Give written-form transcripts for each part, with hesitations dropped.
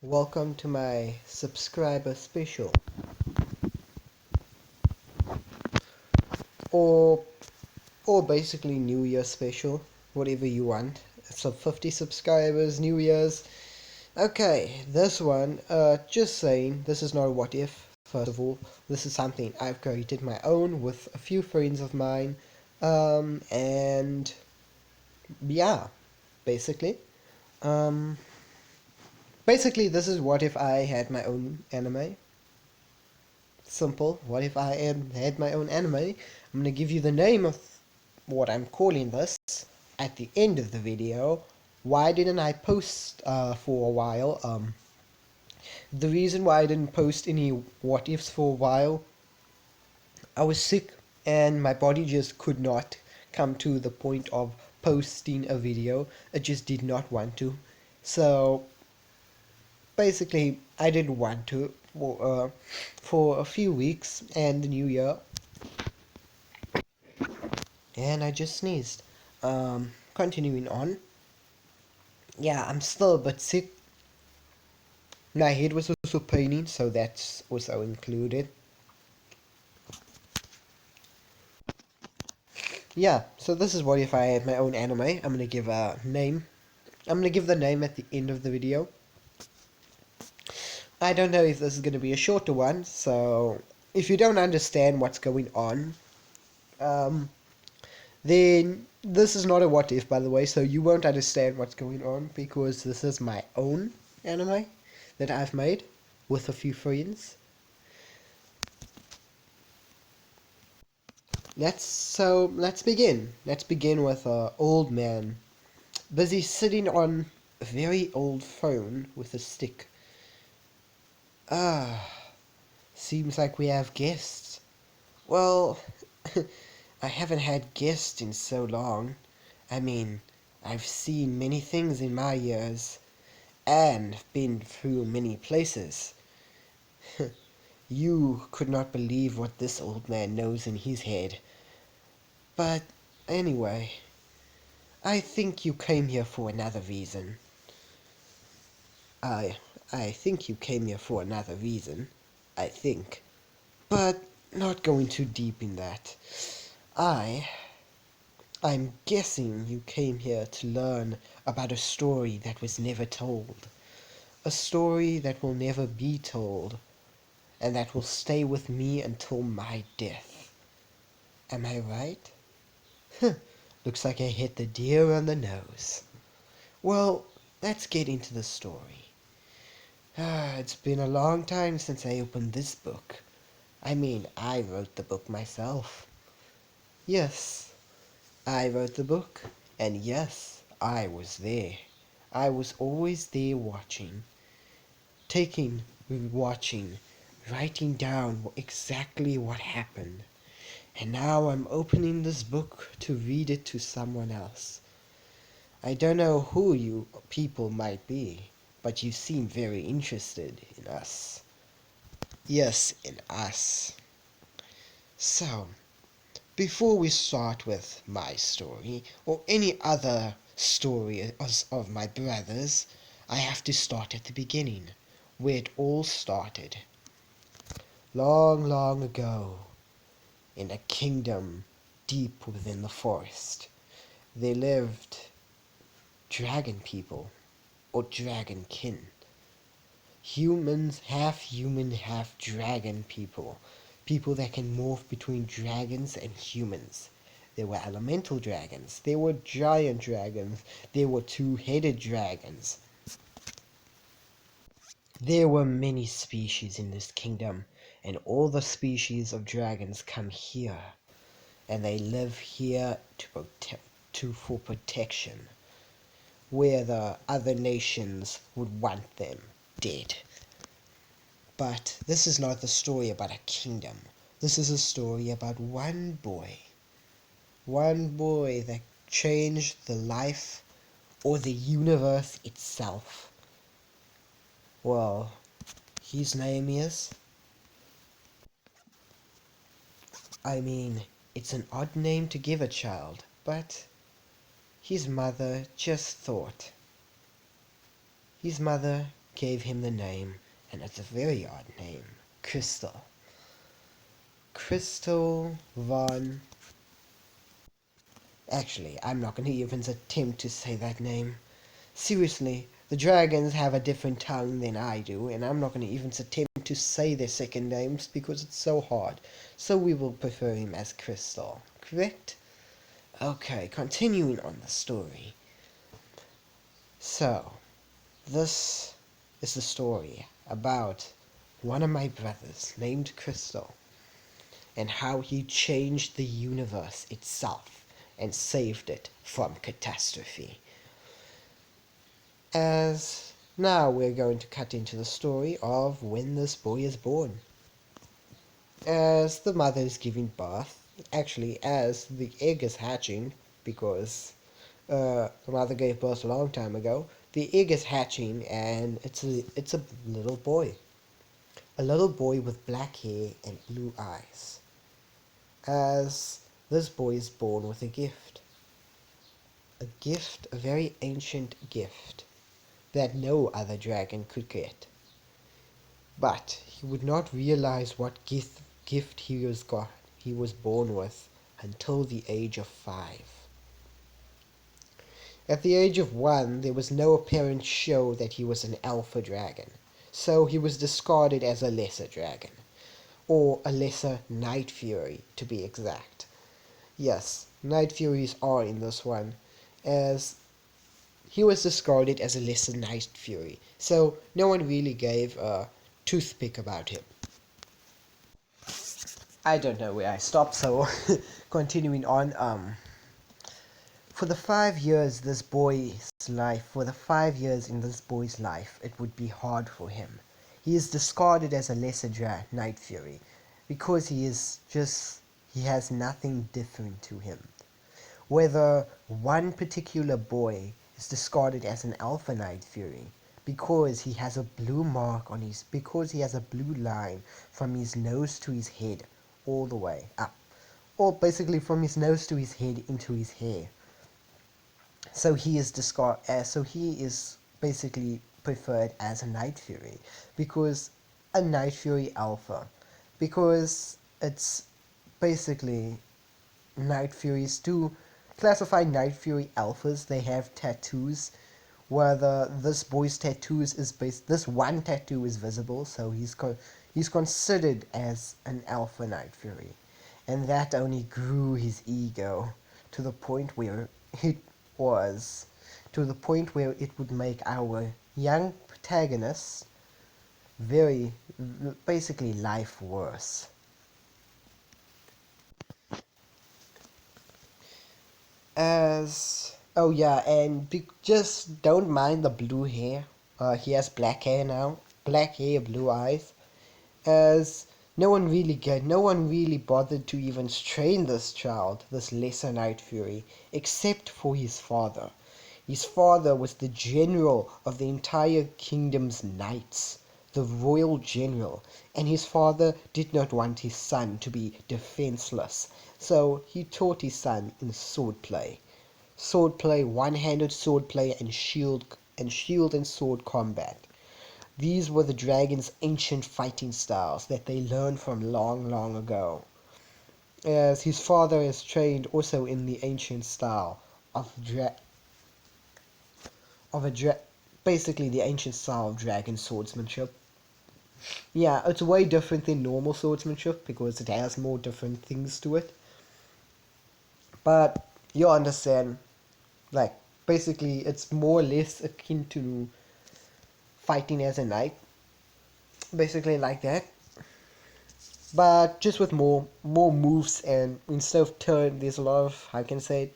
Welcome to my subscriber special, or basically New Year special, whatever you want. So 50 subscribers, New Year's. Okay, this one, just saying, this is not a what if. First of all, this is something I've created my own with a few friends of mine, and yeah, basically, um, this is what if I had my own anime. Simple. What if I had my own anime? I'm gonna give you the name of what I'm calling this at the end of the video. Why didn't I post for a while? The reason why I didn't post any what ifs for a while, I was sick and my body just could not come to the point of posting a video. It just did not want to. So basically, I didn't want to for a few weeks and the new year, and I just sneezed. Continuing on. Yeah, I'm still a bit sick. My head was also paining, so that's also included. Yeah, so this is what if I had my own anime. I'm gonna give a name. I'm gonna give the name at the end of the video. I don't know if this is gonna be a shorter one, so if you don't understand what's going on, um, then this is not a what if, by the way, so you won't understand what's going on because this is my own anime that I've made with a few friends. Let's begin. Let's begin with a old man busy sitting on a very old phone with a stick. Ah, seems like we have guests. Well, I haven't had guests in so long. I mean, I've seen many things in my years and been through many places. You could not believe what this old man knows in his head. But anyway, I think you came here for another reason. I I think you came here for another reason. I think. But not going too deep in that. I I'm guessing you came here to learn about a story that was never told. A story that will never be told, and that will stay with me until my death. Am I right? Looks like I hit the deer on the nose. Well, let's get into the story. It's been a long time since I opened this book. I mean, I wrote the book myself. Yes, I wrote the book, and yes, I was there. I was always there watching, taking, watching, writing down exactly what happened. And now I'm opening this book to read it to someone else. I don't know who you people might be, but you seem very interested in us. Yes, in us. So, before we start with my story, or any other story of my brothers, I have to start at the beginning, where it all started. Long, long ago, in a kingdom deep within the forest, there lived dragon people, or dragon kin. Humans, half human, half dragon people. People that can morph between dragons and humans. There were elemental dragons. There were giant dragons. There were two-headed dragons. There were many species in this kingdom, and all the species of dragons come here, and they live here for protection, where the other nations would want them dead. But this is not the story about a kingdom. This is a story about one boy. One boy that changed the life or the universe itself. Well, his name is... I mean, it's an odd name to give a child, but his mother just thought. His mother gave him the name, and it's a very odd name, Crystal. Crystal von... Actually, I'm not going to even attempt to say that name. Seriously, the dragons have a different tongue than I do, and I'm not going to even attempt to say their second names because it's so hard. So we will prefer him as Crystal, correct? Okay, continuing on the story. So, this is the story about one of my brothers named Crystal and how he changed the universe itself and saved it from catastrophe. As now we're going to cut into the story of when this boy is born. As the mother is giving birth, actually as the egg is hatching, because the mother gave birth a long time ago, the egg is hatching and it's a little boy. A little boy with black hair and blue eyes. As this boy is born with a gift. A gift, a very ancient gift that no other dragon could get. But he would not realize what gift he was born with until the age of 5. At the age of 1, there was no apparent show that he was an alpha dragon, so he was discarded as a lesser dragon, or a lesser Night Fury to be exact. Yes, Night Furies are in this one, as he was discarded as a lesser Night Fury, so no one really gave a toothpick about him. I don't know where I stopped, so continuing on, for the 5 years this boy's life, for the 5 years in this boy's life, it would be hard for him. He is discarded as a lesser Night Fury, because he has nothing different to him. Whether one particular boy is discarded as an Alpha Night Fury, because he has a blue mark on because he has a blue line from his nose to his head, all the way up, or basically from his nose to his head into his hair. So he is so he is basically preferred as a Night Fury, because a Night Fury Alpha, because it's basically Night Furies to classify Night Fury Alphas. They have tattoos, whether this boy's tattoos is this one tattoo is visible, so he's considered as an Alpha Night Fury, and that only grew his ego to the point where it would make our young protagonist very basically life worse. As oh yeah, and just don't mind the blue hair. He has black hair now, black hair, blue eyes. As no one really bothered to even train this child, this lesser Night Fury, except for his father. His father was the general of the entire kingdom's knights, the royal general, and his father did not want his son to be defenseless, so he taught his son in swordplay. Swordplay, one-handed swordplay, and shield and sword combat. These were the dragon's ancient fighting styles that they learned from long, long ago. As his father is trained also in the ancient style of basically the ancient style of dragon swordsmanship. Yeah, it's way different than normal swordsmanship because it has more different things to it. But you'll understand, like, basically it's more or less akin to fighting as a knight. Basically like that. But just with more moves, and instead of turn, there's a lot of, how can I say,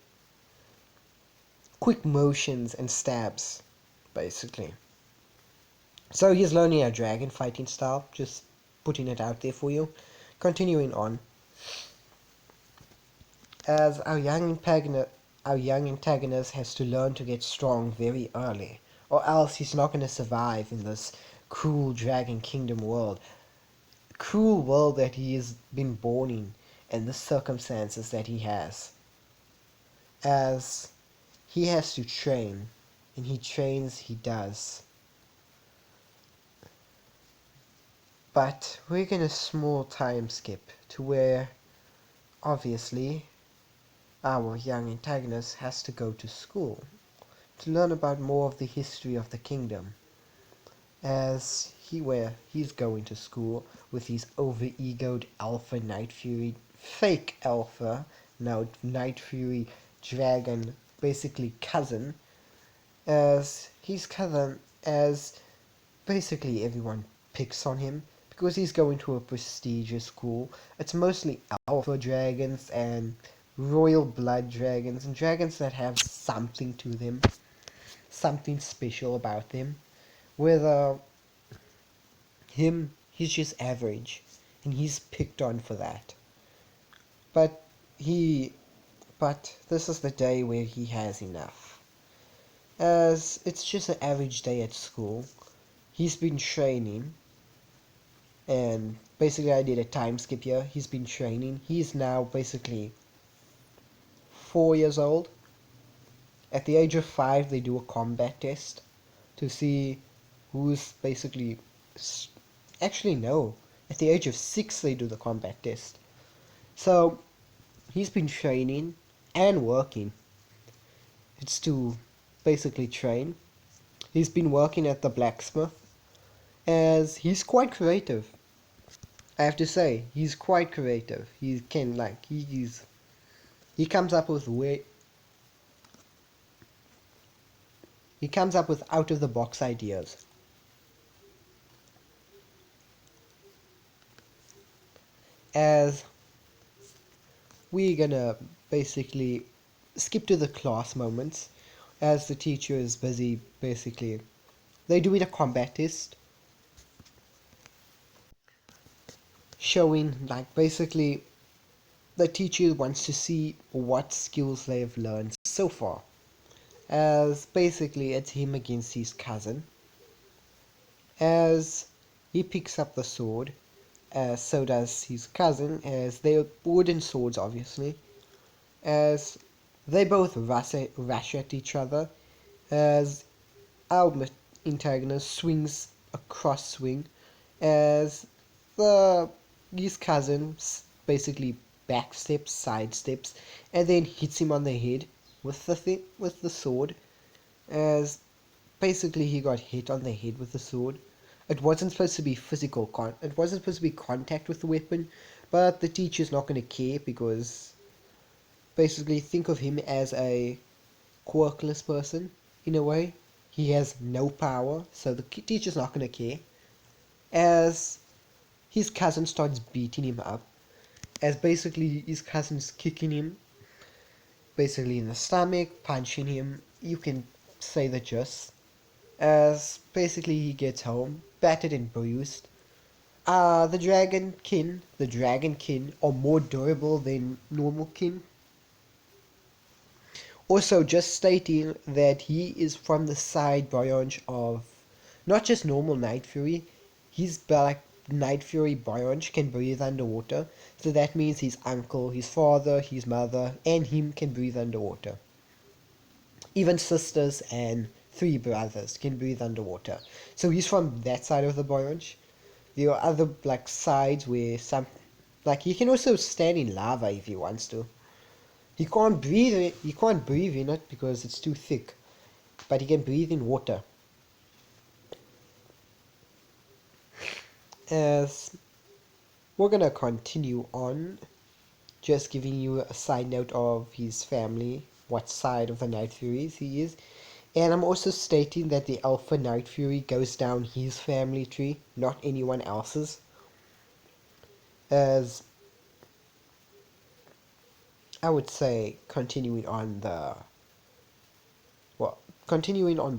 quick motions and stabs, basically. So he's learning a dragon fighting style, just putting it out there for you. Continuing on, as our young antagonist has to learn to get strong very early, or else he's not going to survive in this cruel dragon kingdom world. Cruel world that he has been born in, and the circumstances that he has. As he has to train, and he trains, he does. But we're gonna small time skip to where, obviously, our young antagonist has to go to school to learn about more of the history of the kingdom. As he's going to school with his over-egoed Alpha Night Fury, fake Alpha, now Night Fury dragon, basically cousin, as his cousin, as basically everyone picks on him because he's going to a prestigious school. It's mostly alpha dragons and royal blood dragons and dragons that have something to them, something special about them. Whether he's just average and he's picked on for that. But he, but this is the day where he has enough. As it's just an average day at school, he's been training. And basically, I did a time skip here. He's been training. He's now basically 4 years old. At the age of 5, they do a combat test to see who's basically. Actually, no. At the age of 6, they do the combat test. So, he's been training and working. It's to basically train. He's been working at the blacksmith, as he's quite creative. I have to say, he's quite creative. He comes up with he comes up with out of the box ideas. As we're gonna basically skip to the class moments, as the teacher is busy basically. They're doing a combat test showing like basically the teacher wants to see what skills they've learned so far. As basically it's him against his cousin. As he picks up the sword, as so does his cousin, as they are wooden swords obviously. As they both rush at each other, as our antagonist swings a cross swing, as the his cousin basically backsteps, sidesteps, and then hits him on the head with the sword. As basically he got hit on the head with the sword. It wasn't supposed to be it wasn't supposed to be contact with the weapon, but the teacher's not going to care because basically think of him as a quirkless person in a way. He has no power, so the teacher's not going to care. As his cousin starts beating him up, as basically his cousin's kicking him basically in the stomach, punching him, you can say the gist. As basically he gets home, battered and bruised. The dragon kin are more durable than normal kin. Also, just stating that he is from the side branch of not just normal Night Fury. He's like Night Fury branch can breathe underwater, so that means his uncle, his father, his mother, and him can breathe underwater. Even sisters and 3 brothers can breathe underwater. So he's from that side of the branch. There are other like sides where some like he can also stand in lava if he wants to. He can't breathe in it because it's too thick. But he can breathe in water. As we're gonna continue on, just giving you a side note of his family, what side of the Night Furies he is. And I'm also stating that the Alpha Night Fury goes down his family tree, not anyone else's. As I would say, continuing on the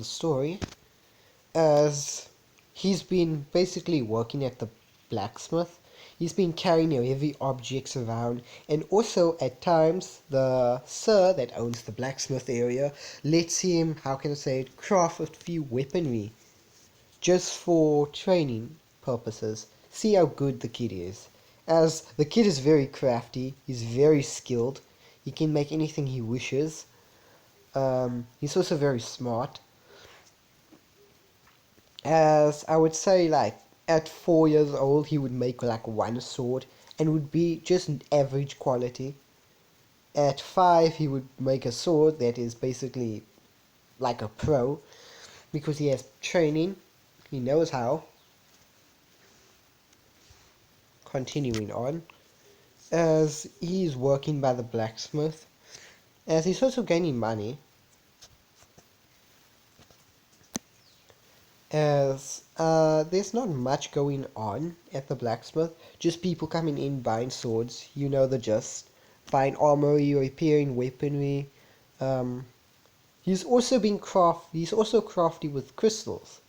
story, as he's been basically working at the blacksmith. He's been carrying heavy objects around, and also at times the sir that owns the blacksmith area lets him, how can I say it, craft a few weaponry just for training purposes. See how good the kid is. As the kid is very crafty, he's very skilled, he can make anything he wishes. He's also very smart. As I would say, like, At 4 years old, he would make like one sword and would be just an average quality. At 5, he would make a sword that is basically like a pro because he has training, he knows how. Continuing on, as he's working by the blacksmith, as he's also gaining money, as there's not much going on at the blacksmith, just people coming in buying swords, you know the gist, buying armory, repairing weaponry. Um, he's also crafty with crystals.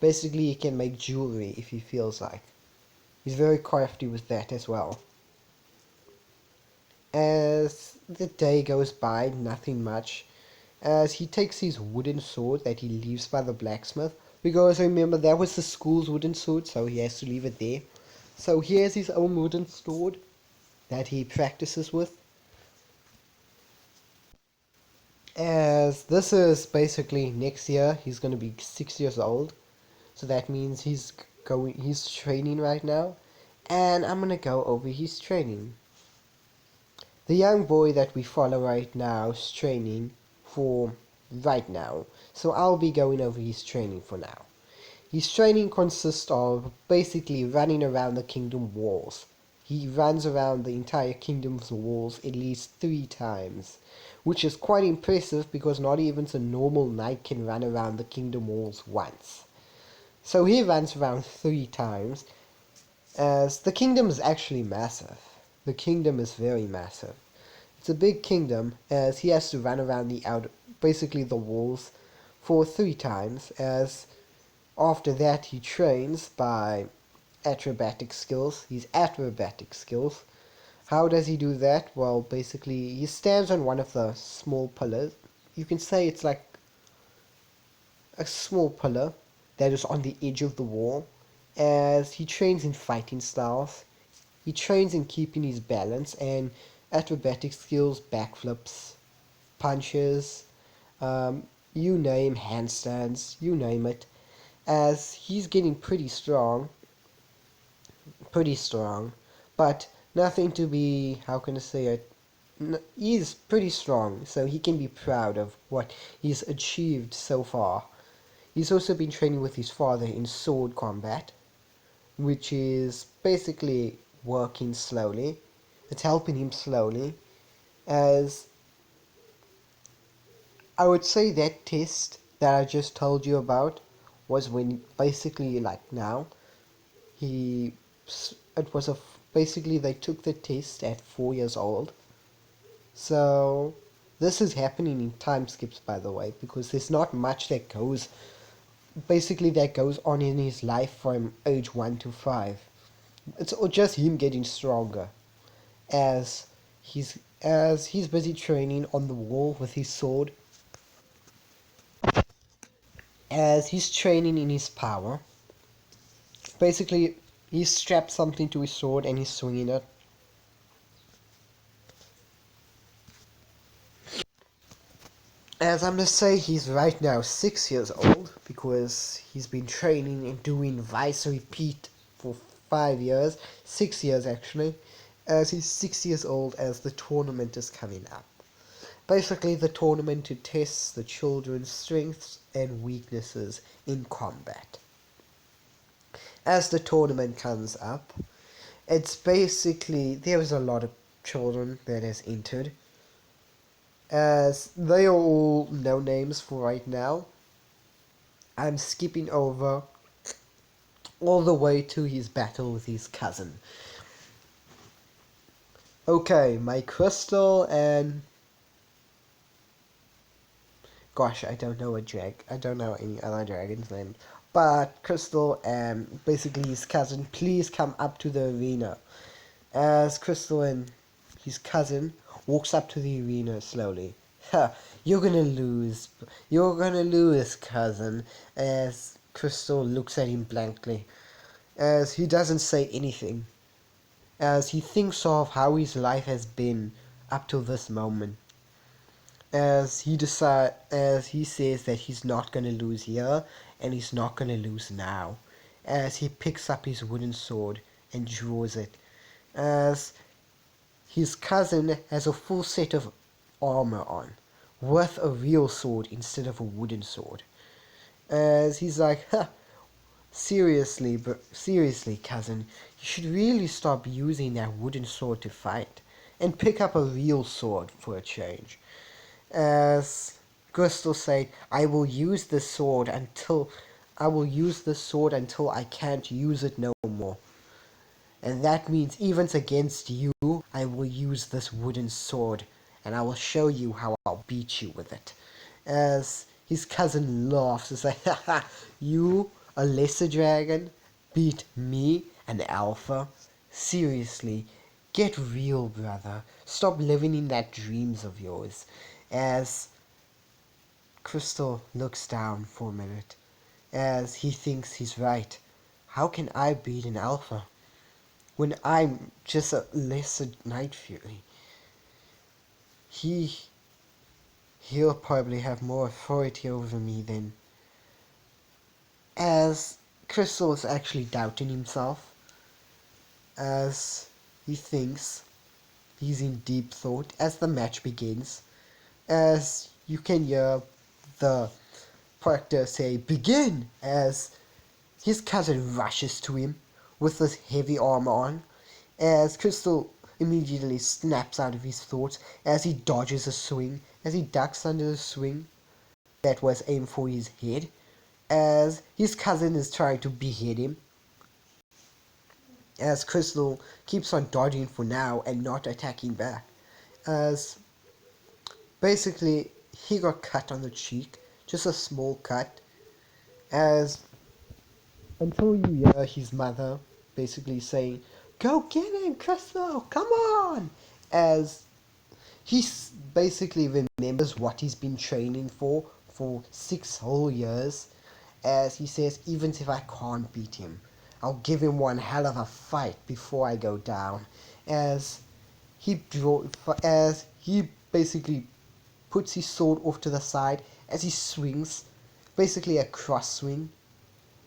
Basically, he can make jewelry if he feels like. He's very crafty with that as well. As the day goes by, nothing much. As he takes his wooden sword that he leaves by the blacksmith, because remember that was the school's wooden sword, so he has to leave it there. So he has his own wooden sword that he practices with. As this is basically next year, he's going to be 6 years old. So that means he's training right now. And I'm going to go over his training. The young boy that we follow right now is training for right now. So I'll be going over his training for now. His training consists of basically running around the kingdom walls. He runs around the entire kingdom's walls at least 3 times, which is quite impressive because not even a normal knight can run around the kingdom walls once. So he runs around 3 times, as the kingdom is actually massive. The kingdom is very massive. It's a big kingdom, as he has to run around basically the walls for 3 times, as after that he trains by acrobatic skills, his acrobatic skills. How does he do that? Well, basically he stands on one of the small pillars. You can say it's like a small pillar that is on the edge of the wall, as he trains in fighting styles. He trains in keeping his balance and acrobatic skills, backflips, punches, you name, handstands, you name it. As he's getting pretty strong, but nothing to be, how can I say it, he's pretty strong, so he can be proud of what he's achieved so far. He's also been training with his father in sword combat, which is basically working slowly. It's helping him slowly, as I would say that test that I just told you about was when basically like now he it was a basically they took the test at 4 years old. So this is happening in time skips, by the way, because there's not much that goes on in his life from age 1 to 5. It's just him getting stronger as he's busy training on the wall with his sword, as he's training in his power. Basically, he's strapped something to his sword and he's swinging it. As I'm gonna say, he's right now 6 years old because he's been training and doing Vice Repeat for 5 years, 6 years actually, as he's 6 years old as the tournament is coming up. Basically, the tournament to test the children's strengths and weaknesses in combat. As the tournament comes up, it's basically, there's a lot of children that has entered, as they are all no names for right now. I'm skipping over all the way to his battle with his cousin. Okay, my Crystal and gosh, I don't know any other dragon's name. But Crystal and basically his cousin, please come up to the arena. As Crystal and his cousin walks up to the arena slowly. Ha, you're gonna lose. You're gonna lose, cousin. As Crystal looks at him blankly. As he doesn't say anything. As he thinks of how his life has been up to this moment. As he says that he's not gonna lose here and he's not gonna lose now. as he picks up his wooden sword and draws it, as his cousin has a full set of armor on, worth a real sword instead of a wooden sword. As he's like, huh, seriously, cousin, you should really stop using that wooden sword to fight and pick up a real sword for a change. As Crystal said, I will use this sword until I can't use it no more. And that means even against you, I will use this wooden sword, and I will show you how I'll beat you with it. As his cousin laughs and says, haha, you, a lesser dragon, beat me, an alpha? Seriously, get real, brother. Stop living in that dreams of yours. As Crystal looks down for a minute, as he thinks he's right. How can I beat an alpha when I'm just a lesser Night Fury? He he'll probably have more authority over me than. As Crystal is actually doubting himself, as he thinks he's in deep thought as the match begins, as you can hear the character say begin, as his cousin rushes to him with this heavy armor on, as Crystal immediately snaps out of his thoughts as he dodges a swing, as he ducks under the swing that was aimed for his head, as his cousin is trying to behead him, as Crystal keeps on dodging for now and not attacking back, as basically he got cut on the cheek, just a small cut, as until you hear his mother basically saying, "Go get him, Crystal, come on!" As he basically remembers what he's been training for 6 whole years. As he says, even if I can't beat him, I'll give him one hell of a fight before I go down. As as he basically puts his sword off to the side as he swings, basically a cross swing,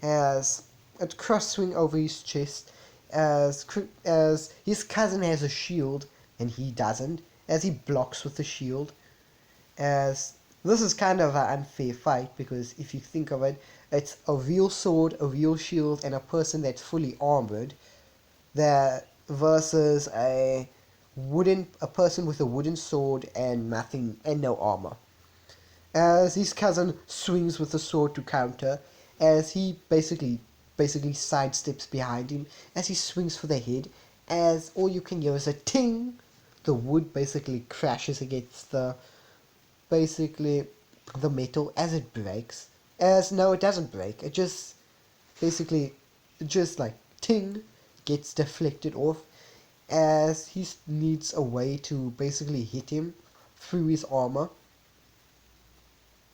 as a cross swing over his chest, as his cousin has a shield and he doesn't, as he blocks with the shield, as this is kind of an unfair fight because if you think of it, it's a real sword, a real shield, and a person that's fully armored, that versus a person with a wooden sword and nothing and no armor. As his cousin swings with the sword to counter, as he basically sidesteps behind him, as he swings for the head, as all you can hear is a ting. The wood basically crashes against basically the metal as it breaks. As no, it doesn't break. It just basically just like ting gets deflected off, as he needs a way to basically hit him through his armor.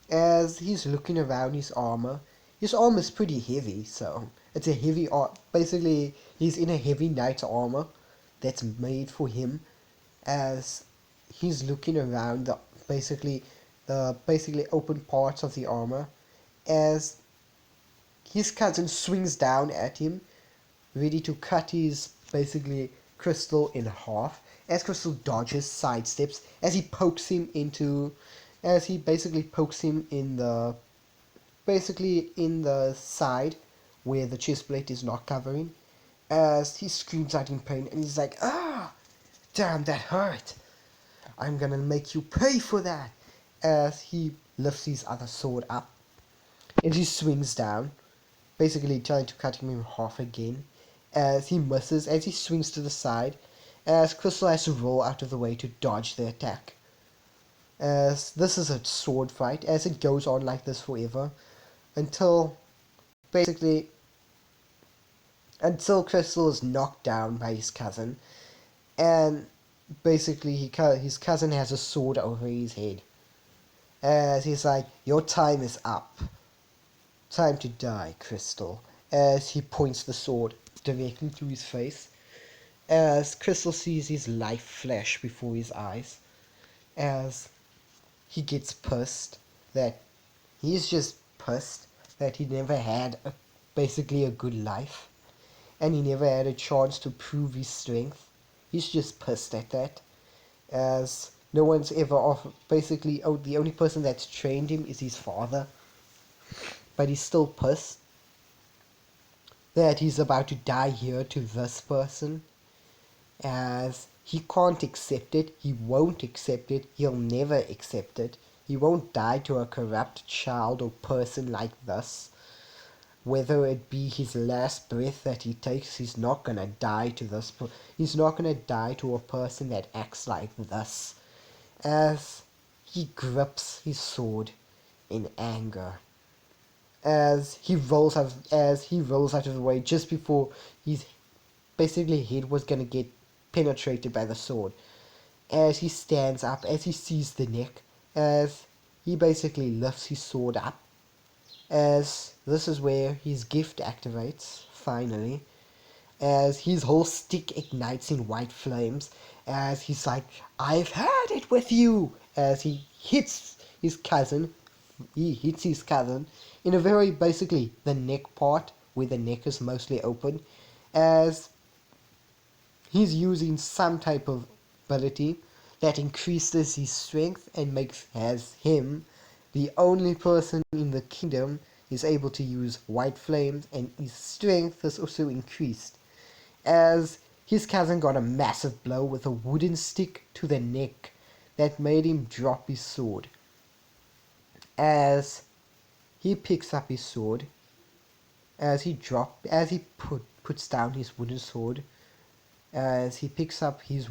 As he's looking around his armor is pretty heavy, so it's a heavy basically he's in a heavy knight armor that's made for him. As he's looking around the basically open parts of the armor, as his cousin swings down at him, ready to cut his basically Crystal in half, as Crystal dodges, sidesteps, as he basically pokes him in the side where the chest plate is not covering, as he screams out in pain and he's like, ah, damn, that hurt. I'm gonna make you pay for that. As he lifts his other sword up and he swings down, basically trying to cut him in half again, as he misses as he swings to the side, as Crystal has to roll out of the way to dodge the attack. As this is a sword fight, as it goes on like this forever, until basically until Crystal is knocked down by his cousin, and basically his cousin has a sword over his head, as he's like, your time is up. Time to die, Crystal, as he points the sword directly to his face, as Crystal sees his life flash before his eyes, as he gets pissed that he's just pissed that he never had basically a good life, and he never had a chance to prove his strength. He's just pissed at that, as no one's ever basically, oh, the only person that's trained him is his father, but he's still pissed that he's about to die here to this person, as he can't accept it, he won't accept it, he'll never accept it. He won't die to a corrupt child or person like this. Whether it be his last breath that he takes, he's not gonna die to this. He's not gonna die to a person that acts like this. As he grips his sword in anger, as he rolls out of the way just before his basically head was gonna get penetrated by the sword. As he stands up, as he sees the neck, as he basically lifts his sword up, as this is where his gift activates, finally, as his whole stick ignites in white flames, as he's like, I've had it with you, as he hits his cousin in a very, basically, the neck part, where the neck is mostly open, as he's using some type of ability that increases his strength and has him the only person in the kingdom is able to use white flames, and his strength is also increased, as his cousin got a massive blow with a wooden stick to the neck that made him drop his sword. As he picks up his sword, as he puts down his wooden sword, as he picks up his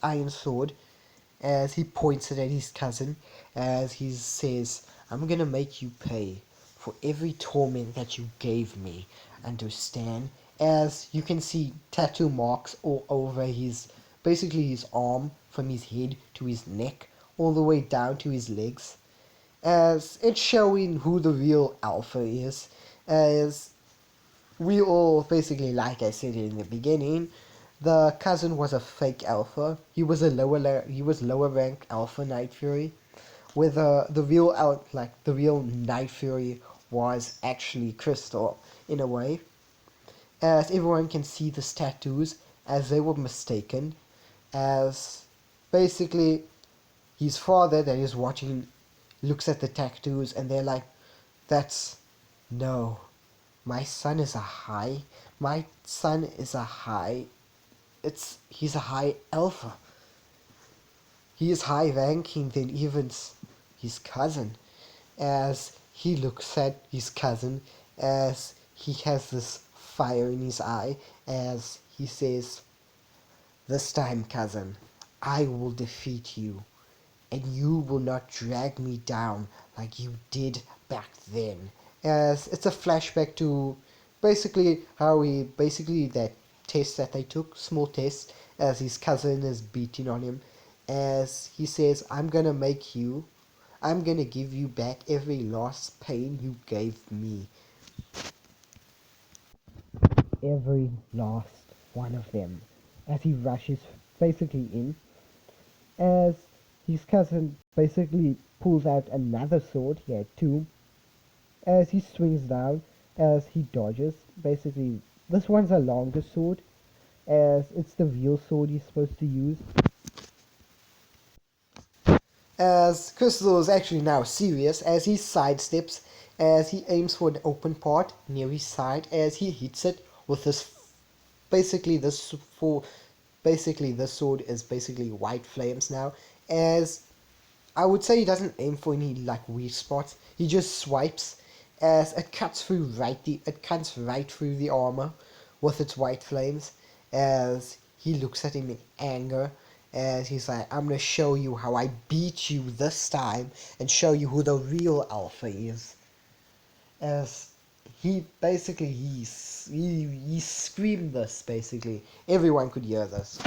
iron sword, as he points it at his cousin, as he says, I'm gonna make you pay for every torment that you gave me, understand? As you can see tattoo marks all over basically his arm, from his head to his neck, all the way down to his legs, as it's showing who the real alpha is, as we all basically, like I said in the beginning, the cousin was a fake alpha. He was lower rank alpha Night Fury, where the real Night Fury was actually Crystal in a way, as everyone can see the tattoos, as they were mistaken, as basically his father that is watching looks at the tattoos and they're like, that's no, my son is a high. My son is a high. He's a high alpha. He is high ranking than even his cousin. As he looks at his cousin, as he has this fire in his eye, as he says, this time, cousin, I will defeat you, and you will not drag me down like you did back then. As it's a flashback to basically that test that they took, small test, as his cousin is beating on him, as he says, I'm gonna give you back every last pain you gave me. Every last one of them. As he rushes basically in, as his cousin basically pulls out another sword, he had two, as he swings down, as he dodges. Basically, this one's a longer sword, as it's the real sword he's supposed to use. As Crystal is actually now serious, as he sidesteps, as he aims for an open part near his side, as he hits it with this. Basically, this sword is basically white flames now. As I would say, he doesn't aim for any like weak spots. He just swipes, as it cuts right through the armor with its white flames. As he looks at him in anger, as he's like, I'm gonna show you how I beat you this time and show you who the real alpha is. As he basically he screamed this, basically everyone could hear this,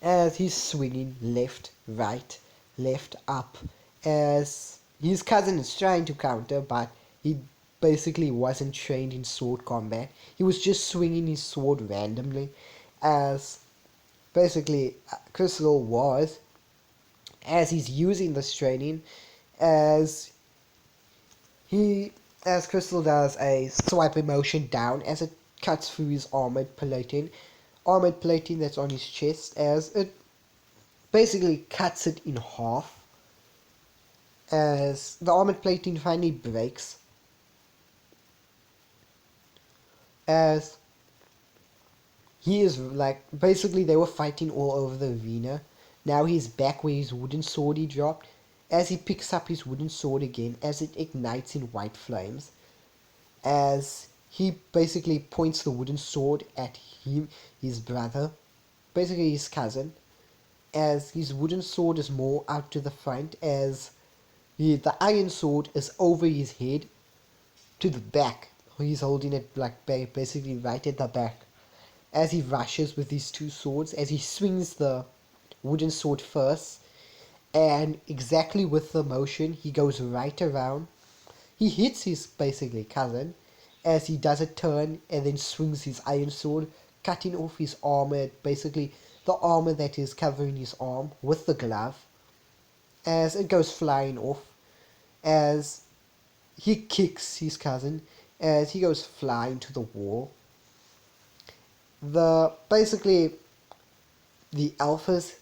as he's swinging left, right, left, up, as his cousin is trying to counter, but he basically wasn't trained in sword combat. He was just swinging his sword randomly, as basically Crystal was, as he's using this training, as he as Crystal does a swipe motion down as it cuts through his armored plating that's on his chest, as it basically cuts it in half. As the armored plating finally breaks, as he is like, basically they were fighting all over the arena. Now he's back where his wooden sword he dropped. As he picks up his wooden sword again, as it ignites in white flames, as he basically points the wooden sword at his brother, basically his cousin, as his wooden sword is more out to the front, as the iron sword is over his head to the back. He's holding it like basically right at the back. As he rushes with these two swords, as he swings the wooden sword first, and exactly with the motion, he goes right around. He hits his basically cousin, as he does a turn and then swings his iron sword, cutting off his armor, basically the armor that is covering his arm with the glove, as it goes flying off, as he kicks his cousin, as he goes flying to the wall. Basically the alphas,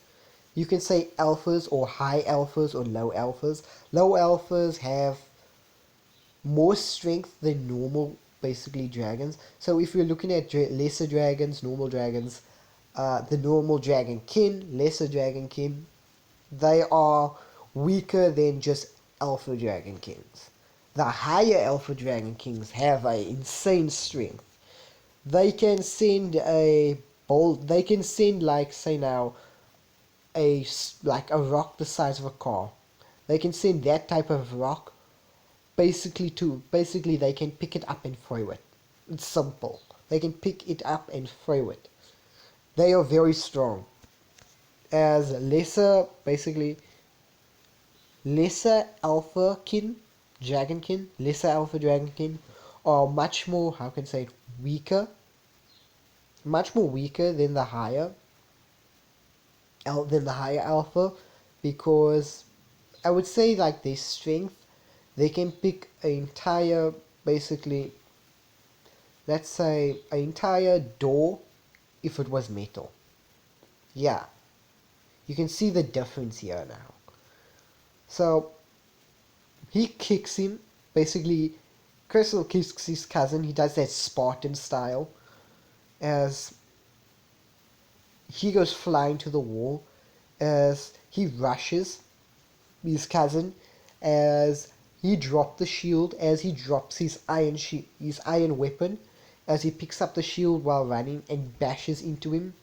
you can say alphas or high alphas or low alphas. Low alphas have more strength than normal basically dragons. So if you're looking at lesser dragons, normal dragons, the normal dragonkin, lesser dragonkin, they are weaker than just alpha dragonkins. The higher alpha dragonkins have a insane strength. They can send a bolt. They can send, like, say now, a rock the size of a car. They can send that type of rock basically they can pick it up and throw it. It's simple. They can pick it up and throw it. They are very strong. As lesser alpha dragonkin are much more, how can I say it, much more weaker than the higher alpha, because I would say like their strength, they can pick an entire, basically, let's say an entire door if it was metal. Yeah, you can see the difference here now. So he kicks him, basically Crystal kicks his cousin. He does that Spartan style, as he goes flying to the wall, as he rushes his cousin, as he drops the shield, as he drops his iron weapon, as he picks up the shield while running and bashes into him,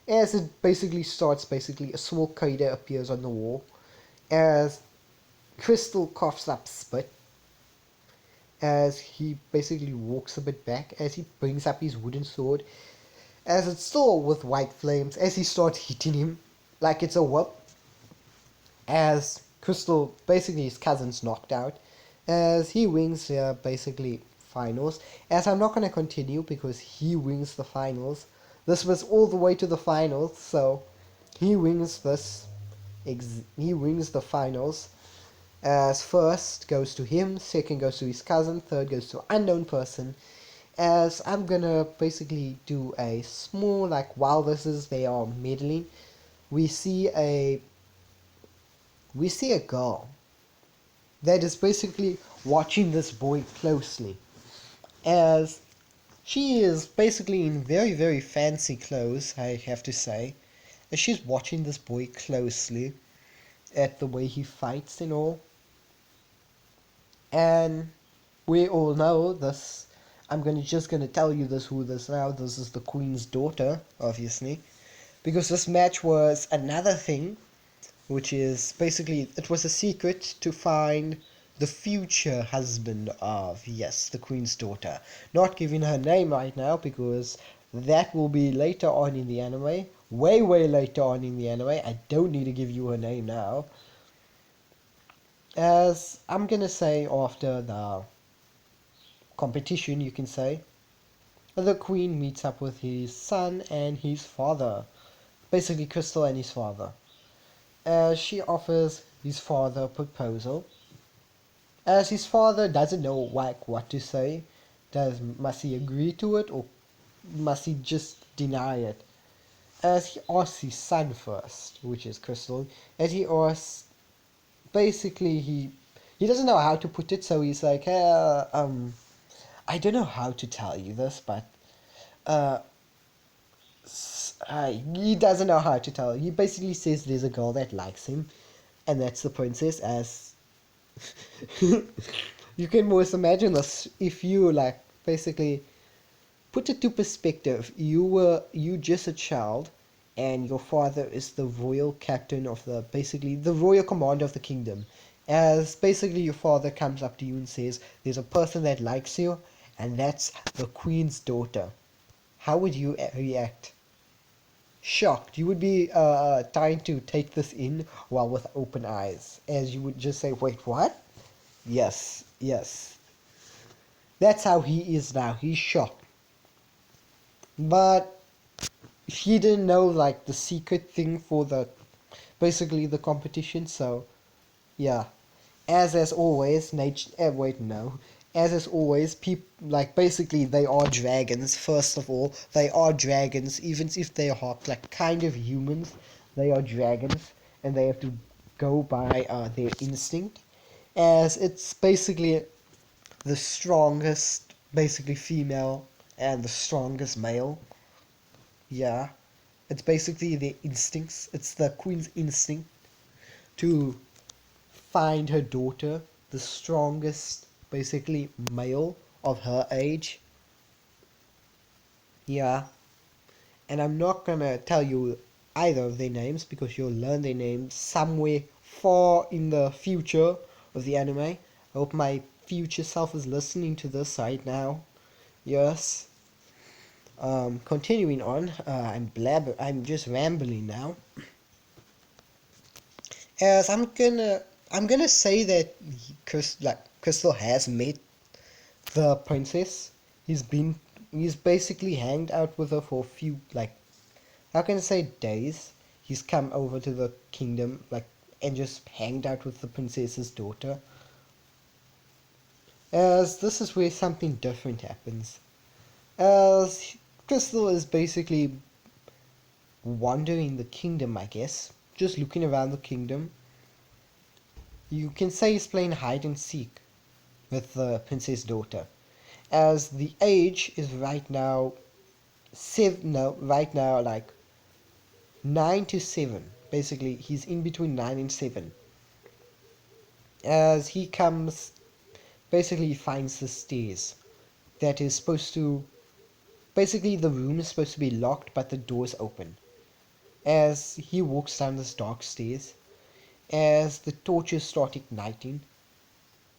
as it basically starts, basically a small crater appears on the wall, as Crystal coughs up spit, as he basically walks a bit back, as he brings up his wooden sword, as it's still with white flames, as he starts hitting him like it's a whip, as Crystal, basically his cousin's knocked out, as he wins basically finals. As I'm not going to continue because he wins the finals. This was all the way to the finals, so he wins this. He wins the finals. As first goes to him, second goes to his cousin, third goes to unknown person. As I'm gonna basically do a small, like, while they are meddling, we see a girl that is basically watching this boy closely, as she is basically in very, very fancy clothes, I have to say, as she's watching this boy closely at the way he fights and all. And we all know this. Just gonna tell you who this now. This is the Queen's daughter, obviously, because this match was another thing, which is basically it was a secret to find the future husband of, yes, the Queen's daughter. Not giving her name right now because that will be later on in the anime, way later on in the anime. I don't need to give you her name now. As I'm gonna say, after the competition, you can say, the Queen meets up with his son and his father, basically Crystal and his father, as she offers his father a proposal, as his father doesn't know like what to say. Must he agree to it, or must he just deny it? As he asks his son first, which is Crystal, as he asks, basically he doesn't know how to put it, so he's like, I don't know how to tell you this, but uh, he doesn't know how to tell. He basically says there's a girl that likes him, and that's the princess. As you can most imagine this if you like basically put it to perspective. You just a child, and your father is the royal captain of the basically the royal commander of the kingdom. As basically your father comes up to you and says, "There's a person that likes you, and that's the queen's daughter." How would you react? Shocked. You would be trying to take this in while with open eyes, as you would just say, "Wait, what?" Yes, yes. That's how he is now. He's shocked. But he didn't know like the secret thing for the basically the competition, so yeah. As always, nature. Wait, no. As always, people like basically they are dragons. First of all, they are dragons, even if they are like kind of humans. They are dragons, and they have to go by their instinct. As it's basically the strongest, basically female, and the strongest male. Yeah, it's basically their instincts. It's the queen's instinct to find her daughter, the strongest, basically male of her age. Yeah, and I'm not gonna tell you either of their names because you'll learn their names somewhere far in the future of the anime. I hope my future self is listening to this right now. Yes. Continuing on, I'm just rambling now. As I'm gonna say that Crystal has met the princess. He's been he's basically hanged out with her for a few like how can I say days. He's come over to the kingdom like and just hanged out with the princess's daughter. As this is where something different happens. As Crystal is basically wandering the kingdom, I guess, just looking around the kingdom. You can say he's playing hide and seek with the princess daughter, as the age is right now right now like 9 to 7. Basically, he's in between 9 and 7. As he comes, basically he finds the stairs that is supposed to. Basically, the room is supposed to be locked, but the door's open. As he walks down this dark stairs, as the torches start igniting,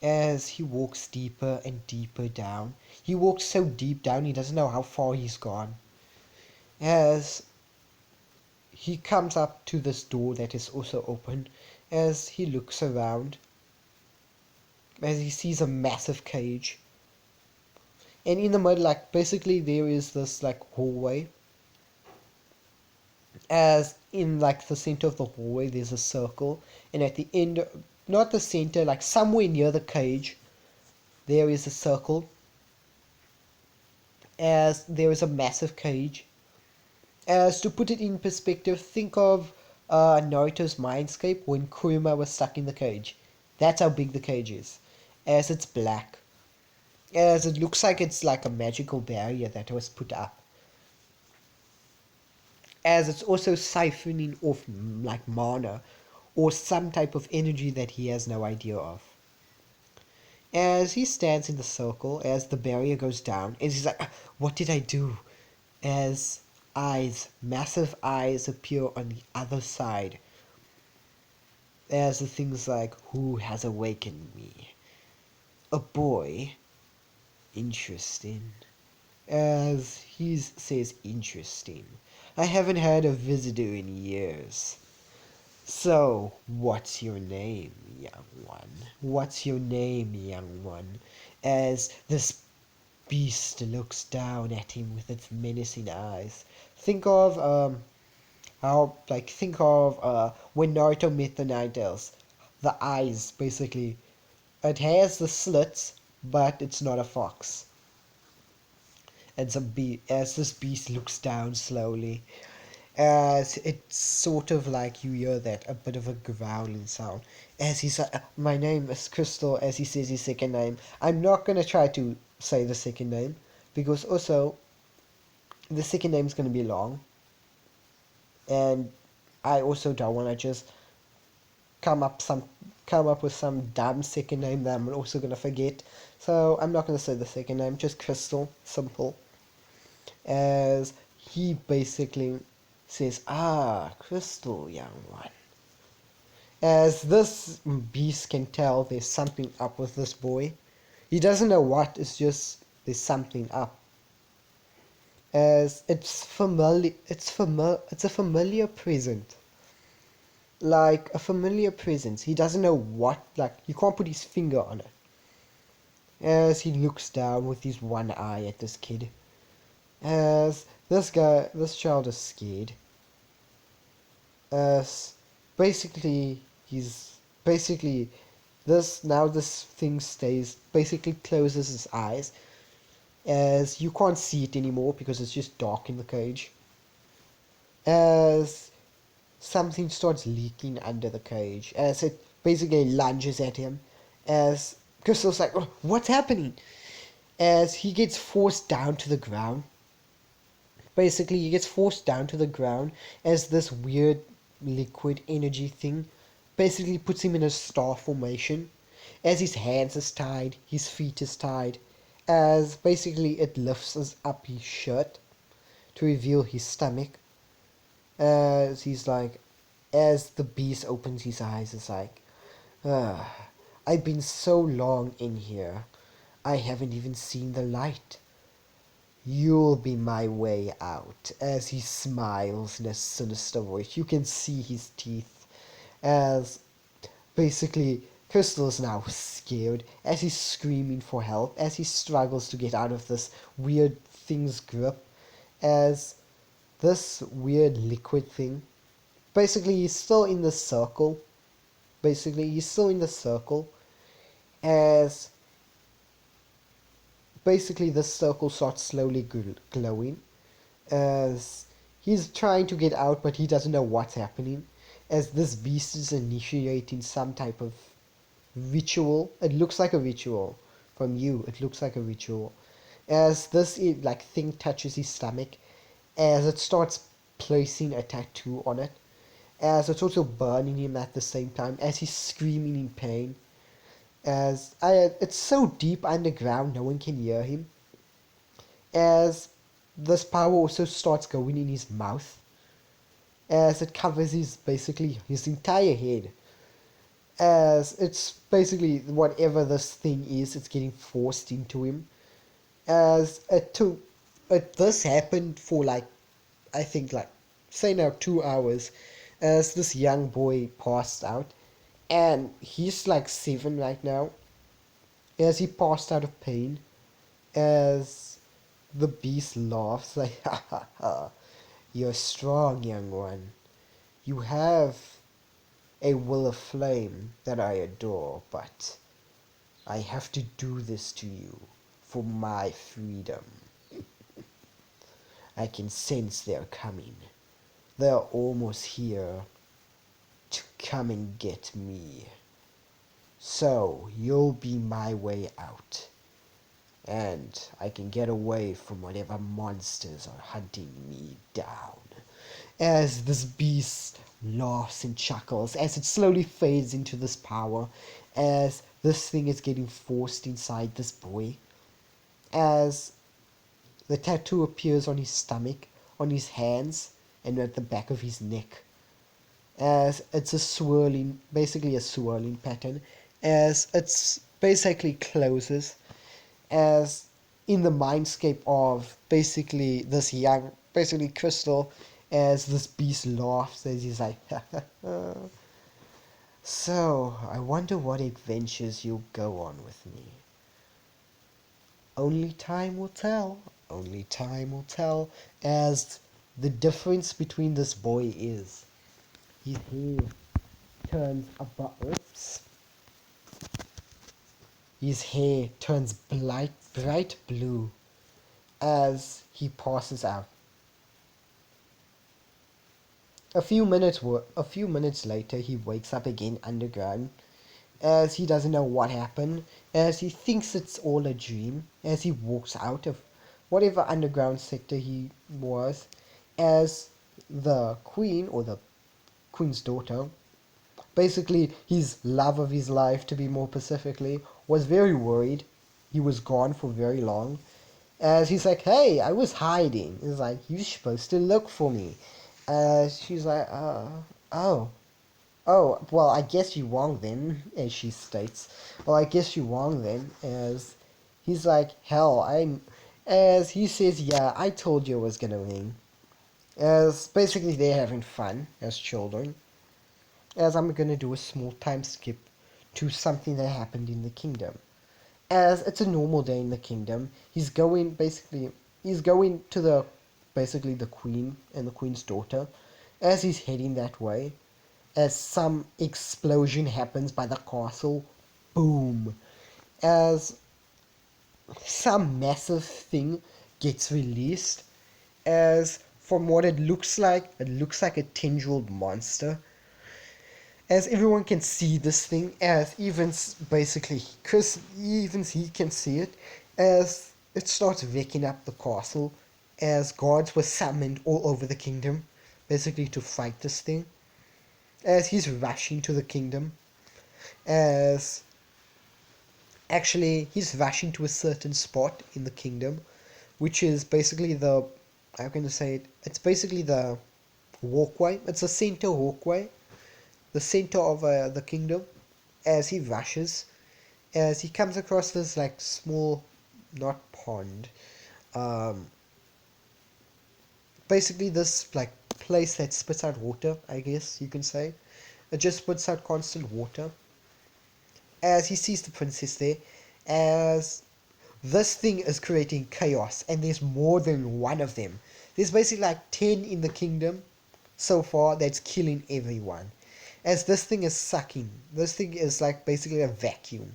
as he walks deeper and deeper down. He walks so deep down he doesn't know how far he's gone. As he comes up to this door that is also open, as he looks around, as he sees a massive cage. And in the middle, like basically there is this like hallway. As in like the center of the hallway there's a circle, and at the end, not the center, like somewhere near the cage, there is a circle. As there is a massive cage. As to put it in perspective, think of Naruto's Mindscape when Kuruma was stuck in the cage. That's how big the cage is. As it's black. As it looks like it's like a magical barrier that was put up. As it's also siphoning off like mana or some type of energy that he has no idea of. As he stands in the circle, as the barrier goes down, and he's like, "Ah, what did I do?" As massive eyes appear on the other side. As the things like, "Who has awakened me?" "A boy." "Interesting." As he says, "Interesting. I haven't had a visitor in years." "So, what's your name, young one? What's your name, young one?" As this beast looks down at him with its menacing eyes. Think of when Naruto met the Nine Tails. The eyes basically it has the slits, but it's not a fox. And as this beast looks down slowly, as it's sort of like you hear that a bit of a growling sound as he's like, my name is Crystal, as he says his second name. I'm not gonna try to say the second name because also the second name is gonna be long, and I also don't want to just come up some come up with some dumb second name that I'm also gonna forget. So I'm not gonna say the second name, just Crystal, simple. As he basically says, "Ah, Crystal, young one." As this beast can tell there's something up with this boy. He doesn't know what, it's just there's something up. As it's a familiar present. Like a familiar presence. He doesn't know what, like he can't put his finger on it. As he looks down with his one eye at this kid. As this child is scared. As basically he's basically this thing stays basically closes his eyes as you can't see it anymore because it's just dark in the cage. As something starts leaking under the cage as it basically lunges at him as Crystal's like, "Oh, what's happening?" As he gets forced down to the ground. Basically, he gets forced down to the ground as this weird liquid energy thing basically puts him in a star formation. As his hands is tied, his feet is tied. As basically it lifts up his shirt to reveal his stomach. As he's like, as the beast opens his eyes, it's like, ah, I've been so long in here, I haven't even seen the light. You'll be my way out. As he smiles in a sinister voice, you can see his teeth. As basically, Crystal is now scared as he's screaming for help, as he struggles to get out of this weird thing's grip, as this weird liquid thing. Basically, he's still in the circle. Basically, he's still in the circle, as basically this circle starts slowly glowing as he's trying to get out but he doesn't know what's happening as this beast is initiating some type of ritual. It looks like a ritual from you. It looks like a ritual as this like thing touches his stomach as it starts placing a tattoo on it as it's also burning him at the same time as he's screaming in pain as it's so deep underground no one can hear him as this power also starts going in his mouth as it covers his entire head as it's basically whatever this thing is it's getting forced into him as this happened for like I think like say now 2 hours as this young boy passed out and he's like 7 right now as he passed out of pain as the beast laughs like, "Ha ha ha, you're strong, young one. You have a will of flame that I adore, but I have to do this to you for my freedom. I can sense they're coming. They're almost here to come and get me. So you'll be my way out. And I can get away from whatever monsters are hunting me down." As this beast laughs and chuckles, as it slowly fades into this power, as this thing is getting forced inside this boy, as the tattoo appears on his stomach, on his hands, and at the back of his neck, as it's basically a swirling pattern, as it's basically closes as in the mindscape of basically Crystal, as this beast laughs as he's like, "So, I wonder what adventures you'll go on with me. Only time will tell. Only time will tell." As the difference between this boy is his hair turns above. Oops. his hair turns bright blue as he passes out. A few minutes later, he wakes up again underground, as he doesn't know what happened, as he thinks it's all a dream, as he walks out of whatever underground sector he was, as the queen, or the queen's daughter, basically his love of his life to be more specifically, was very worried. He was gone for very long. As he's like, hey, I was hiding. He's like, you're supposed to look for me. She's like, oh. Oh, well, I guess you wrong then, as she states. Well, I guess you wrong then, as he's like, hell, as he says, yeah, I told you I was gonna win. As basically they're having fun as children. As I'm gonna do a small time skip to something that happened in the kingdom. As it's a normal day in the kingdom, he's going to basically the queen and the queen's daughter. As he's heading that way, as some explosion happens by the castle, boom, as some massive thing gets released, as from what it looks like a tendrilled monster. As everyone can see this thing, as basically Chris, even he can see it, as it starts wrecking up the castle, as guards were summoned all over the kingdom, basically to fight this thing, as he's rushing to the kingdom, as actually he's rushing to a certain spot in the kingdom, which is basically how can I say it, it's basically the walkway, it's a center walkway, the center of the kingdom, as he rushes, as he comes across this like small, not pond, um, basically this like place that spits out water, I guess you can say. It just spits out constant water. As he sees the princess there, as this thing is creating chaos, and there's more than one of them. There's basically like 10 in the kingdom so far that's killing everyone. As this thing is sucking, this thing is like basically a vacuum.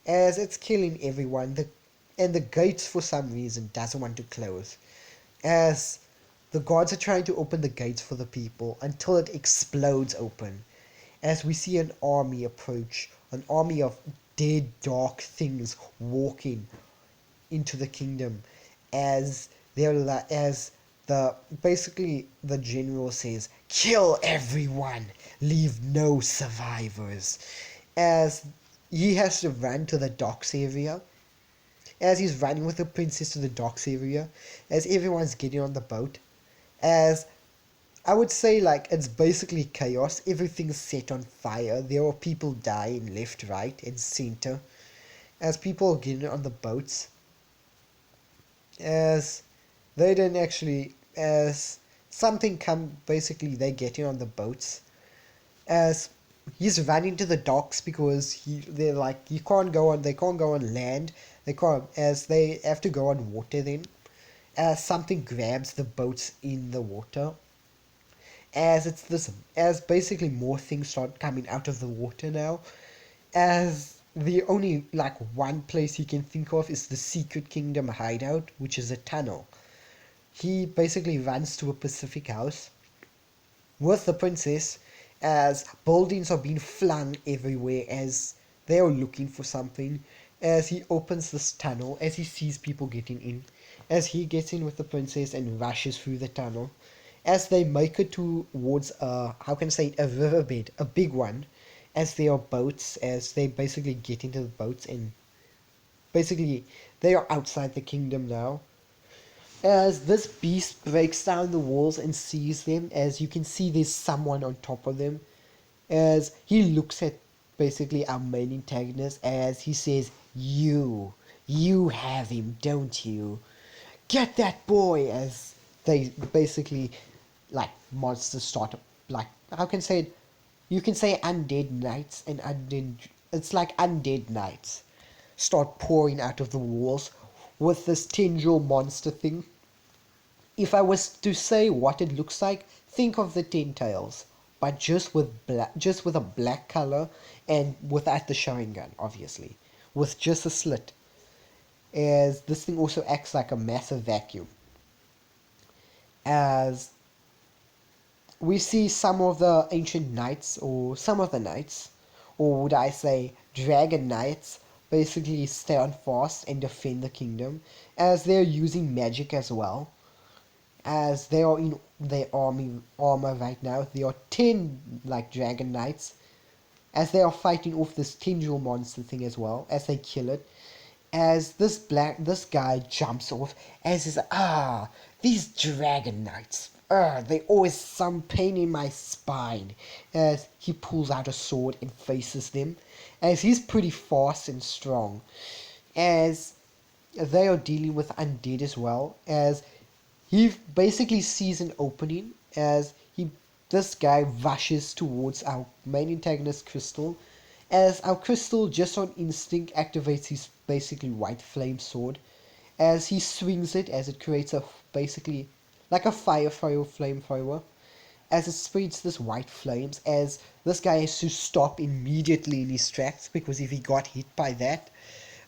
As it's killing everyone, and the gates for some reason doesn't want to close. As the guards are trying to open the gates for the people until it explodes open. As we see an army approach, an army of dead dark things walking into the kingdom, as as the basically the general says, kill everyone, leave no survivors, as he has to run to the docks area, as he's running with the princess to the docks area, as everyone's getting on the boat, as I would say like it's basically chaos, everything's set on fire, there are people dying left, right, and center, as people are getting on the boats, as they didn't actually, as something come, basically they getting on the boats, as he's running to the docks because they're like they can't go on land, they can't, as they have to go on water then, as something grabs the boats in the water, as basically more things start coming out of the water now, as the only like one place he can think of is the Secret Kingdom hideout, which is a tunnel. He basically runs to a Pacific house with the princess, as buildings are being flung everywhere as they are looking for something, as he opens this tunnel, as he sees people getting in, as he gets in with the princess and rushes through the tunnel, as they make it towards how can I say it, a riverbed, a big one, as there are boats, as they basically get into the boats, and basically they are outside the kingdom now, as this beast breaks down the walls and sees them, as you can see there's someone on top of them, as he looks at basically our main antagonist, as he says, you have him, don't you? Get that boy, as they basically, like, monsters start, like, how can I say it? You can say undead knights, and it's like undead knights start pouring out of the walls with this tendril monster thing. If I was to say what it looks like, think of the Ten Tails, but just with a black color and without the Sharingan, obviously. with just a slit, as this thing also acts like a massive vacuum. As we see some of the ancient knights, or some of the knights, or would I say dragon knights, basically stand fast and defend the kingdom, as they're using magic as well. As they are in their armor right now, there are 10 like dragon knights, as they are fighting off this tendril monster thing as well, as they kill it. As this guy jumps off, as is these dragon knights, they always some pain in my spine. As he pulls out a sword and faces them, as he's pretty fast and strong, as they are dealing with undead as well, as he basically sees an opening, as this guy rushes towards our main antagonist Crystal, as our Crystal just on instinct activates his basically white flame sword, as he swings it, as it creates a basically like a flamethrower, as it spreads this white flames, as this guy has to stop immediately in his tracks, because if he got hit by that,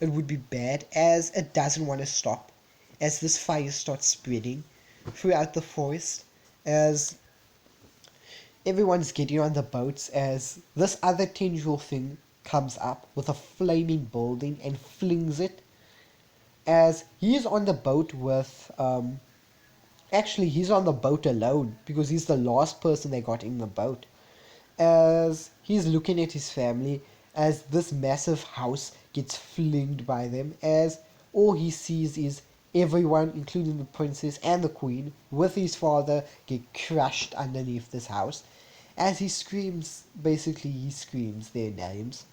it would be bad, as it doesn't want to stop, as this fire starts spreading throughout the forest, as everyone's getting on the boats, as this other tendril thing comes up with a flaming building and flings it, as he's on the boat with actually he's on the boat alone, because he's the last person they got in the boat, as he's looking at his family, as this massive house gets flinged by them, as all he sees is everyone, including the princess and the queen, with his father, get crushed underneath this house, as he screams their names,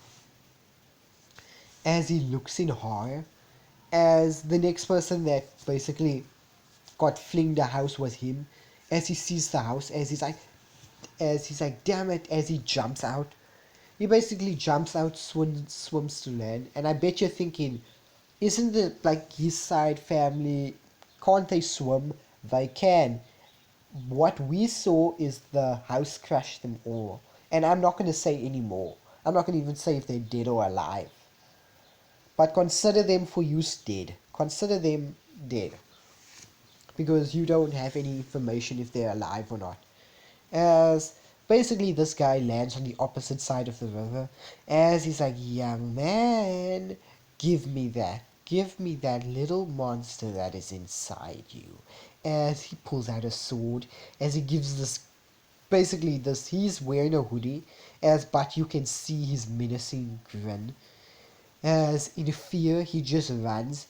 as he looks in horror, as the next person that basically got flinged the house was him, as he sees the house, as he's like, damn it, as he jumps out. He basically jumps out, swims to land, and I bet you're thinking, isn't it like his side family, can't they swim? They can. What we saw is the house crush them all. And I'm not going to say any more. I'm not going to even say if they're dead or alive. But consider them for use dead. Consider them dead. Because you don't have any information if they're alive or not. As basically this guy lands on the opposite side of the river, as he's like, young man, give me that. Give me that little monster that is inside you. As he pulls out a sword, as he gives he's wearing a hoodie, but you can see his menacing grin. As in fear, he just runs.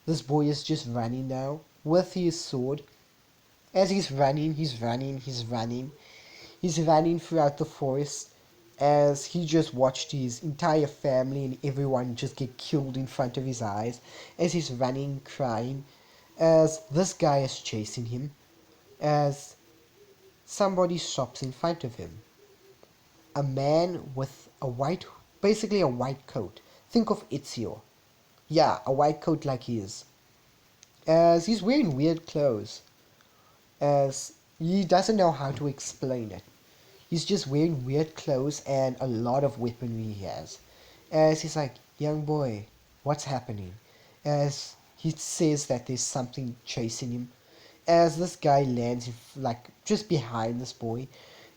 This boy is just running now with his sword. As he's running, he's running, he's running. He's running throughout the forest, as he just watched his entire family and everyone just get killed in front of his eyes, as he's running, crying, as this guy is chasing him, as somebody stops in front of him. A man with basically a white coat. Think of Ezio. Yeah, a white coat like his. As he's wearing weird clothes. As he doesn't know how to explain it. He's just wearing weird clothes and a lot of weaponry he has. As he's like, young boy, what's happening? As he says that there's something chasing him. As this guy lands like just behind this boy.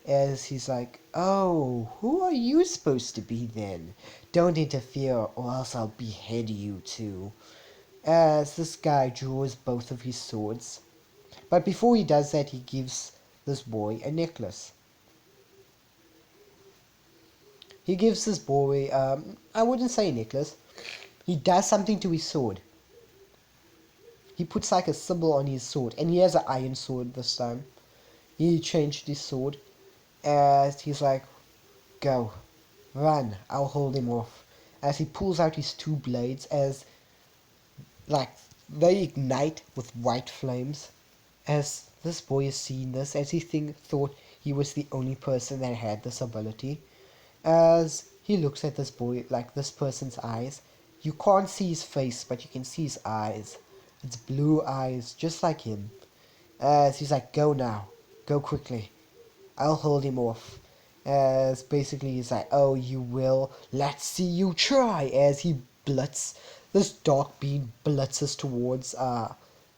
As he's like, oh, who are you supposed to be then? Don't interfere or else I'll behead you too. As this guy draws both of his swords. But before he does that, he gives this boy a necklace. He gives this boy, I wouldn't say a necklace. He does something to his sword. He puts like a symbol on his sword, and he has an iron sword this time. He changed his sword, as he's like, go, run, I'll hold him off. As he pulls out his two blades, as like they ignite with white flames. As this boy is seeing this, as he thought he was the only person that had this ability. As he looks at this boy, like this person's eyes, you can't see his face, but you can see his eyes. It's blue eyes, just like him. As he's like, go now, go quickly, I'll hold him off. As basically he's like, oh, you will, let's see you try. As he blitz. This dark being blitzes towards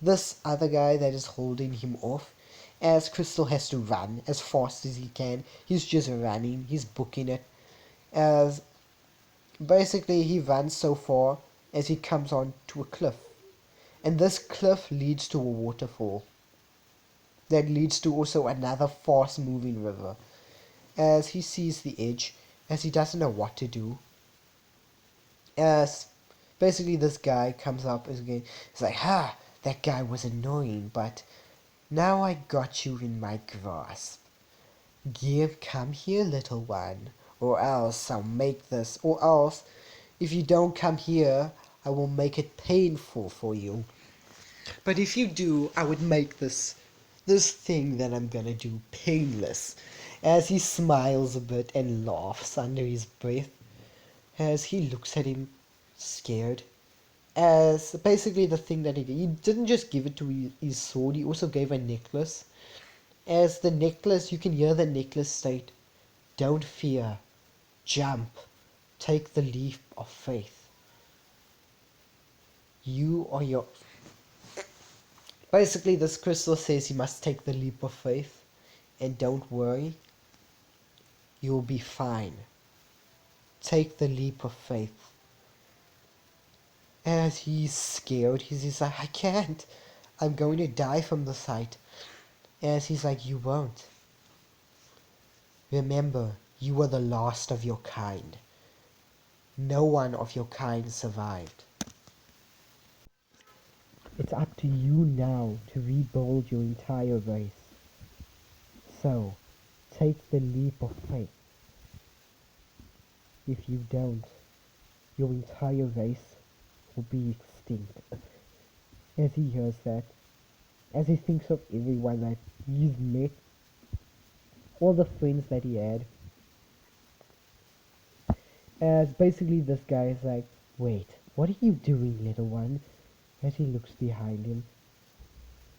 this other guy that is holding him off. As Crystal has to run as fast as he can. He's just running. He's booking it. As basically he runs so far as he comes on to a cliff. And this cliff leads to a waterfall. That leads to also another fast moving river. As he sees the edge, as he doesn't know what to do. As basically this guy comes up again. He's like, ha, that guy was annoying, but now I got you in my grasp. Come here, little one, or else I'll make this, or else, if you don't come here, I will make it painful for you. But if you do, I would make this thing that I'm gonna do painless. As he smiles a bit and laughs under his breath, as he looks at him, scared. As basically the thing that he didn't just give it to his sword, he also gave a necklace. As the necklace, you can hear the necklace state, don't fear, jump, take the leap of faith. You are your... Basically, this crystal says you must take the leap of faith, and don't worry, you'll be fine. Take the leap of faith. As he's scared, he's like, I can't. I'm going to die from the sight. As he's like, you won't. Remember, you are the last of your kind. No one of your kind survived. It's up to you now to rebuild your entire race. So, take the leap of faith. If you don't, your entire race will be extinct. As he hears that, as he thinks of everyone that he's met, all the friends that he had, as basically this guy is like, wait, what are you doing, little one? As he looks behind him,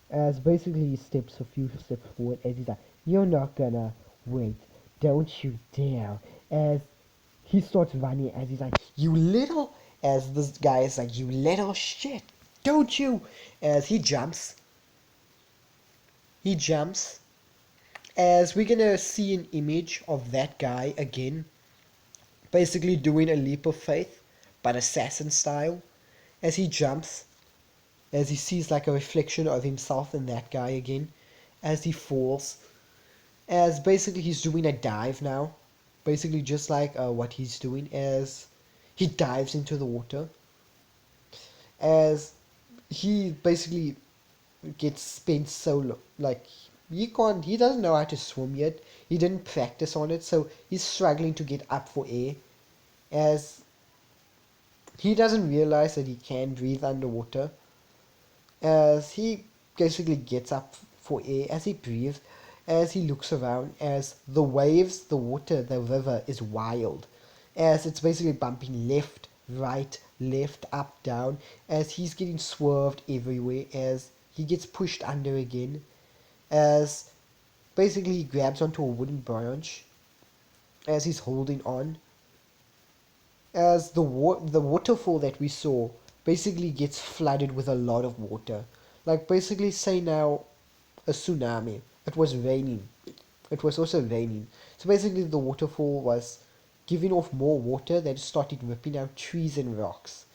as basically he steps a few steps forward, as he's like, you're not gonna wait, don't you dare. As he starts running, as he's like, you little, as this guy is like, you little shit, don't you, as he jumps, as we're gonna see an image of that guy again, basically doing a leap of faith, but assassin style, as he jumps, as he sees like a reflection of himself in that guy again, as he falls, as basically he's doing a dive now, basically just like what he's doing, as he dives into the water, as he basically gets spent so long, like he doesn't know how to swim yet, he didn't practice on it, so he's struggling to get up for air, as he doesn't realize that he can breathe underwater, as he basically gets up for air, as he breathes, as he looks around, as the waves, the water, the river is wild, as it's basically bumping left, right, left, up, down, as he's getting swerved everywhere, as he gets pushed under again, as basically he grabs onto a wooden branch, as he's holding on, as the waterfall that we saw basically gets flooded with a lot of water. Like basically say now a tsunami. It was raining. It was also raining. So basically the waterfall was giving off more water that started ripping out trees and rocks.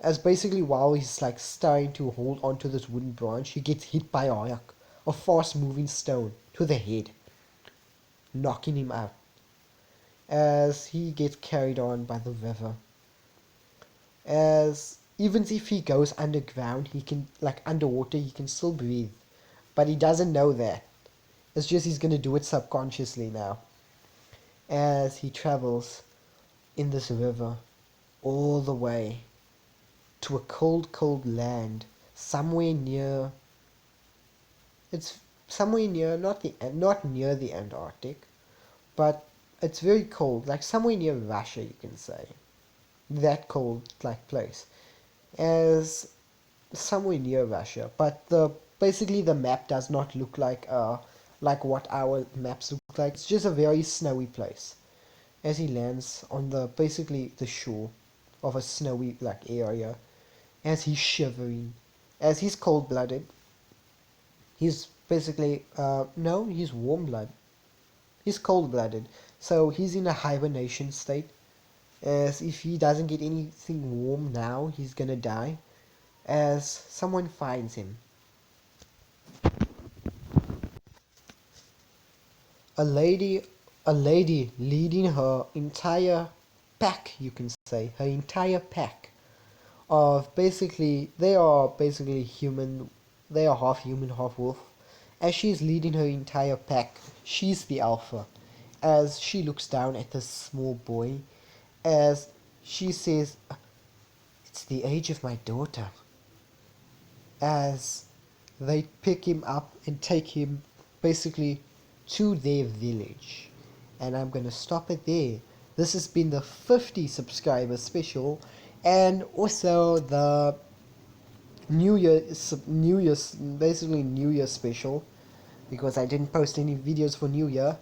As basically while he's like starting to hold onto this wooden branch, he gets hit by a fast moving stone to the head, knocking him out. As he gets carried on by the river. As even if he goes underground, he can, like underwater, he can still breathe. But he doesn't know that. It's just he's gonna do it subconsciously now. As he travels in this river all the way to a cold, cold land somewhere near. It's somewhere near, not near the Antarctic, but it's very cold, like somewhere near Russia, you can say. That cold, like place, as somewhere near Russia. But the basically the map does not look like what our maps look like. It's just a very snowy place. As he lands on the basically the shore, of a snowy like area, as he's shivering, as he's cold-blooded. He's basically no, he's warm-blooded. He's cold-blooded, so he's in a hibernation state. As if he doesn't get anything warm now, he's gonna die. As someone finds him, a lady, a lady leading her entire pack, you can say, her entire pack of basically, they are basically human, they are half human, half wolf. As she's leading her entire pack, she's the alpha. As she looks down at this small boy, as she says, "It's the age of my daughter." As they pick him up and take him basically to their village. And I'm gonna stop it there. This has been the 50 subscriber special, and also the New Year's, basically New Year special, because I didn't post any videos for New Year.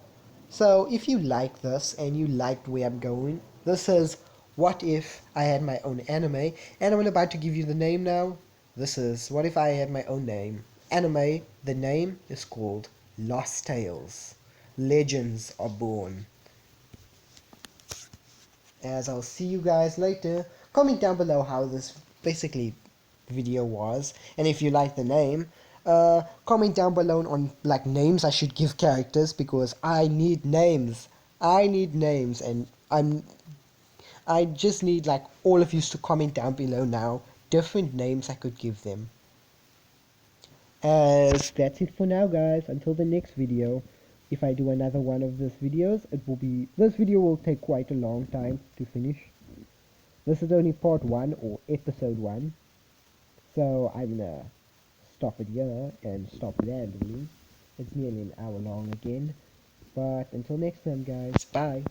So if you like this and you liked where I'm going, this is What If I Had My Own Anime, and I'm about to give you the name now. This is What If I Had My Own Name. Anime, the name is called Lost Tales. Legends are born. As I'll see you guys later. Comment down below how this basically video was, and if you like the name, comment down below on like names I should give characters, because I need names. I need names, and I just need like all of you to comment down below now different names I could give them. As that's it for now, guys. Until the next video. If I do another one of these videos, this video will take quite a long time to finish. This is only part 1 or episode 1. So I'm gonna stop it here and stop randomly. It's nearly an hour long again. But until next time, guys, bye.